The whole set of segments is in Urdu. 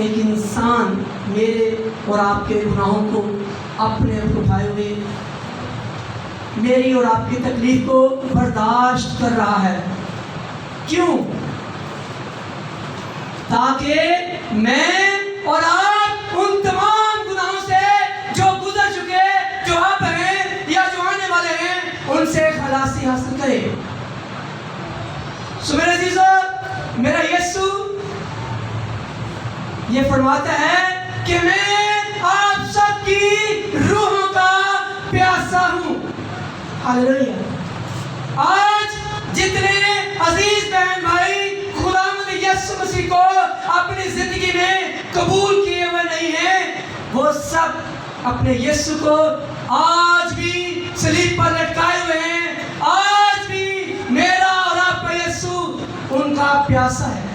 ایک انسان میرے اور آپ کے گناہوں کو اپنے اوپر اٹھائے ہوئے میری اور آپ کی تکلیف کو برداشت کر رہا ہے. کیوں؟ تاکہ میں اور آپ ان تمام گناہوں سے جو گزر چکے، جو اب ہیں یا جو آنے والے ہیں، ان سے خلاصی حاصل کرے. سو میرے عزیزو، میرا یسوع یہ فرماتا ہے کہ میں آپ سب کی روحوں کا پیاسا ہوں. ہاللیلویا. آج جتنے عزیز بہن بھائی خداوند یسوع مسیح کو اپنی زندگی میں قبول کیے ہوئے نہیں ہیں، وہ سب اپنے یسوع کو آج بھی صلیب پر لٹکائے ہوئے ہیں. آج بھی میرا اور آپ کا یسوع ان کا پیاسا ہے.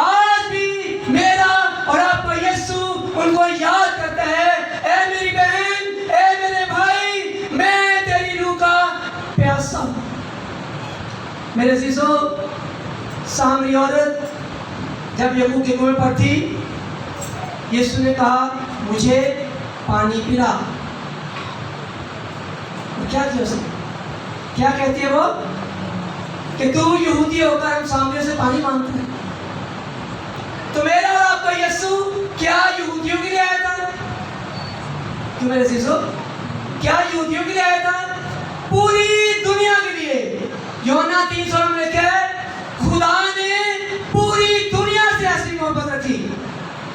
آج بھی میرا اور آپ کا یسوع ان کو یاد کرتا ہے، اے میری بہن، اے میرے بھائی، میں تیری روح کا پیاسا ہوں. میرے عزیزو، سامری عورت جب یہو کے کنویں پر تھی، یسوع نے کہا مجھے پانی پلا. کیا کیا اس نے؟ کیا کہتی ہے وہ؟ کہ تو یہودی ہو کر ہم سامریوں سے پانی مانگتے ہیں. تو میرا اور آپ کا یسوع کیا یہودیوں کے لیے آیا تھا؟ کیوں میرے عزیزو؟ کیا یہودیوں کے لیے آیا تھا؟ پوری دنیا کے لیے. یوحنا 3:16 میں لکھا ہے خدا نے پوری دنیا سے ایسی محبت رکھی،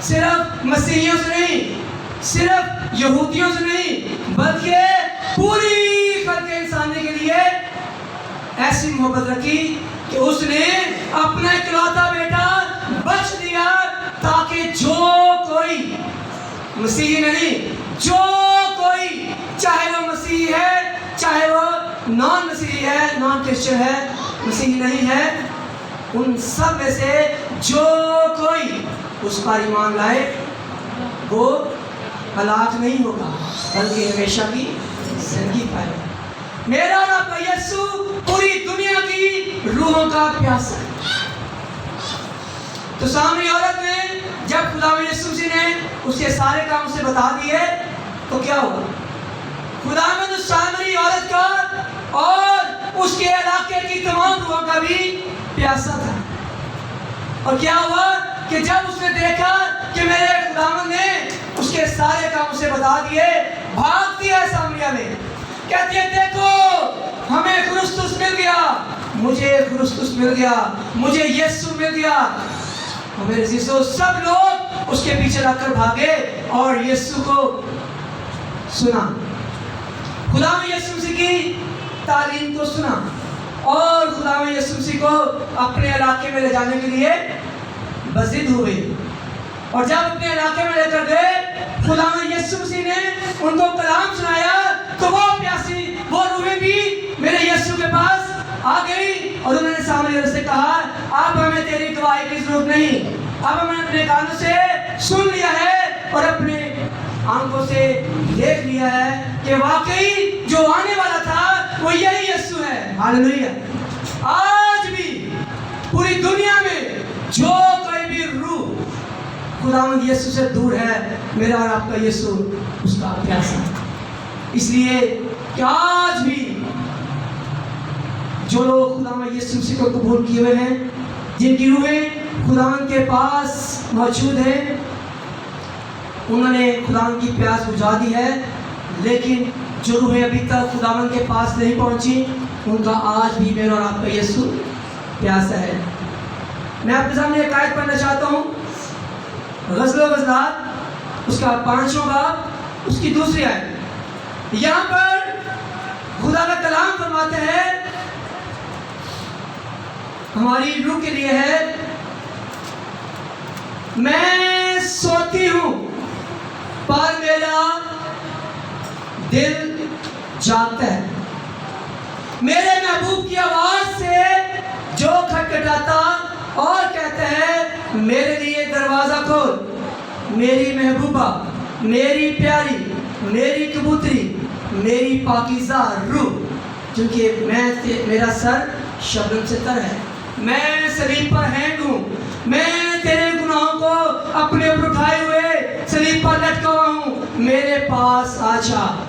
صرف مسیحیوں سے نہیں، صرف یہودیوں سے نہیں، بلکہ پوری خلق انسانی کے لیے ایسی محبت رکھی کہ اس نے اپنا اکلوتا بیٹا بخش دیا تاکہ جو کوئی مسیحی نہیں، جو کوئی چاہے وہ مسیحی ہے، چاہے وہ نان مسیحی ہے، نان کرسچن ہے، مسیحی نہیں ہے، ان سب میں سے جو کوئی اس پر ایمان لائے وہ ہلاک نہیں ہوگا بلکہ ہمیشہ کی زندگی پائے گا. میرا اور آپ کا یسوع پوری دنیا کی روحوں کا پیاسا ہے. تو سامری عورت نے جب خداوند یسوع مسیح نے اس کے سارے کام اسے بتا دیے تو کیا ہوا؟ خداوند اس سامری عورت کا اور اس کے علاقے کی تمام روحوں کا بھی پیاسا تھا. اور کیا ہوا کہ جب اس نے دیکھا کہ میرے خداوند نے اس کے سارے کام اسے بتا دیے، بھاگتی ہے سامریہ میں، کہتی ہے دیکھو ہمیں کرسٹس مل گیا، مجھے کرسٹس مل گیا، مجھے یسوع مل گیا. اور میرے عزیزو، سب لوگ اس کے پیچھے لگ کر بھاگے اور یسوع کو سنا، خداوند یسوع مسیح کی تعلیم کو سنا اور خداوند یسوع مسیح کو اپنے علاقے میں لے جانے کے لیے بضد ہوئے. اور جب اپنے علاقے میں لے کر گئے، خداوند یسوع مسیح نے ان کو کلام سنایا تو وہ پیاسی، وہ روحیں بھی میرے یسوع کے پاس آ گئی اور انہوں نے سامری عورت سے کہا اب ہمیں تیری گواہی کی ضرورت نہیں، اب ہم نے اپنے کانوں سے سن لیا ہے اور اپنے آنکھوں سے دیکھ لیا ہے کہ واقعی جو آنے والا تھا وہ یہی یسوع ہے. ہاللیلویا. آج بھی پوری دنیا میں جو کوئی بھی روح خداوند یسوع سے دور ہے، میرا اور آپ کا یسوع اس کا پیاسا ہے. اس لیے کہ آج بھی جو لوگ خداوند یسوع مسیح کو قبول کیے ہوئے ہیں، جن کی روحیں خداوند کے پاس موجود ہیں، انہوں نے خداوند کی پیاس بجھا دی ہے. لیکن جو روحیں ابھی تک خداوند کے پاس نہیں پہنچی، ان کا آج بھی میرا اور آپ کا یسوع پیاسا ہے. میں آپ کے سامنے ایک آیت پڑھنا چاہتا ہوں، غزل و غزلات اس کا 5واں باب اس کی 2 آیت. یہاں پر خدا کا کلام فرماتا ہے، ہماری روح کے لیے ہے، میں سوتی ہوں پر میرا دل جاگتا ہے، میرے محبوب کی آواز سے جو کھٹکھٹاتا اور کہتا ہے میرے لیے دروازہ کھول، میری محبوبہ، میری پیاری، میری کبوتری، میری پاکیزہ روح، کیونکہ میرا سر شبنم سے تر ہے، میں صلیب پر ہینگ ہوں، میں تیرے گناہوں کو اپنے اوپر اٹھائے ہوئے صلیب پر لٹکا ہوا ہوں، میرے پاس آ جا۔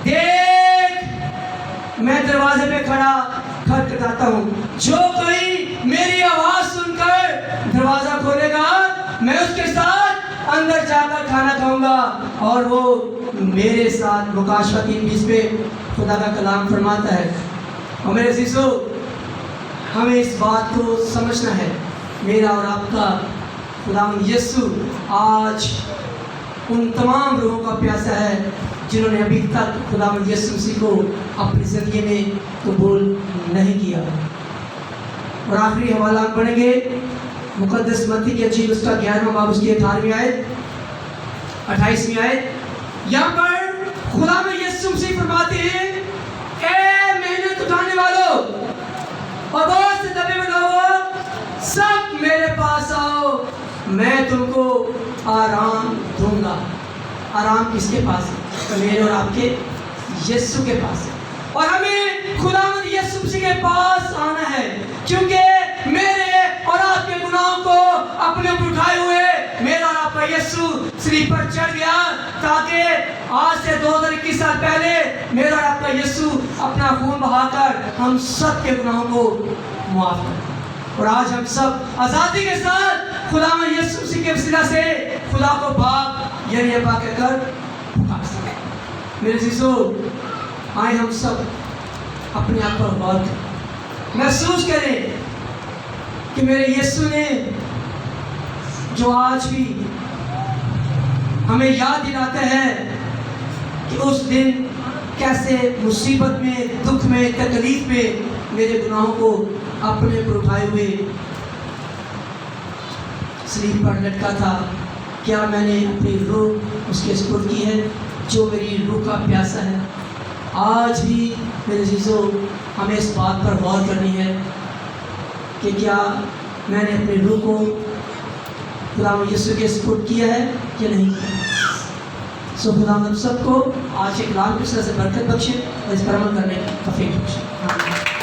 دیکھ میں دروازے پہ کھڑا کھٹکھٹاتا ہوں، جو کوئی میری آواز سن کر دروازہ کھولے گا میں اس کے ساتھ اندر جا کر کھانا کھاؤں گا اور وہ میرے ساتھ۔ مکاشفہ 3:20 پہ خدا کا کلام فرماتا ہے۔ اور میرے عزیزو، ہمیں اس بات کو سمجھنا ہے، میرا اور آپ کا خداوند یسوع آج ان تمام روحوں کا پیاسا ہے جنہوں نے ابھی تک خداوند یسوع مسیح کو اپنی زندگی میں قبول نہیں کیا۔ اور آخری حوالہ ہم پڑھیں گے مقدس متی کی انجیل اس کا 11واں باب اس کی 18ویں آیت 28ویں آیت۔ یہاں پر خداوند یسوع مسیح فرماتے ہیں، اے محنت اٹھانے والوں اور بہت سے دبے ہوئے لوگوں، سب میرے پاس آؤ، میں تم کو آرام دوں گا۔ آرام کس کے پاس ہے؟ میرے اور آپ کے یسوع کے پاس ہے۔ اور ہمیں خداوند یسوع مسیح کے پاس آنا ہے، کیونکہ میرے اور آپ کے گناہوں کو اپنے اوپر اٹھائے ہوئے میرا اور آپ کا یسوع صلیب پر چڑھ گیا، تاکہ آج سے 2021 سال پہلے میرا اور آپ کا یسوع اپنا خون بہا کر ہم سب کے گناہوں کو معاف کرے۔ اور آج ہم سب آزادی کے ساتھ خداوند یسوع مسیح کے وسیلہ سے خدا کو باپ یعنی ابا کہہ کر پکار سکیں۔ میرے عزیزو، آئے ہم سب اپنے آپ پر غور کریں، محسوس کریں کہ میرے یسوع نے جو آج بھی ہمیں یاد دلاتا ہے کہ اس دن کیسے مصیبت میں، دکھ میں، تکلیف میں میرے گناہوں کو اپنے پر اٹھائے ہوئے صلیب پر لٹکا تھا، کیا میں نے اپنی روح اس کے سپرد کی ہے جو میری روح کا پیاسا ہے۔ آج بھی میرے عزیزو، ہمیں اس بات پر غور کرنی ہے کہ کیا میں نے اپنی روح کو خداوند یسوع کے سپرد کیا ہے یا نہیں کیا۔ سو خداوند ہم سب کو آج کے کلام کی طرح سے برکت بخشے اور اس پر عمل کرنے کی توفیق بخشے۔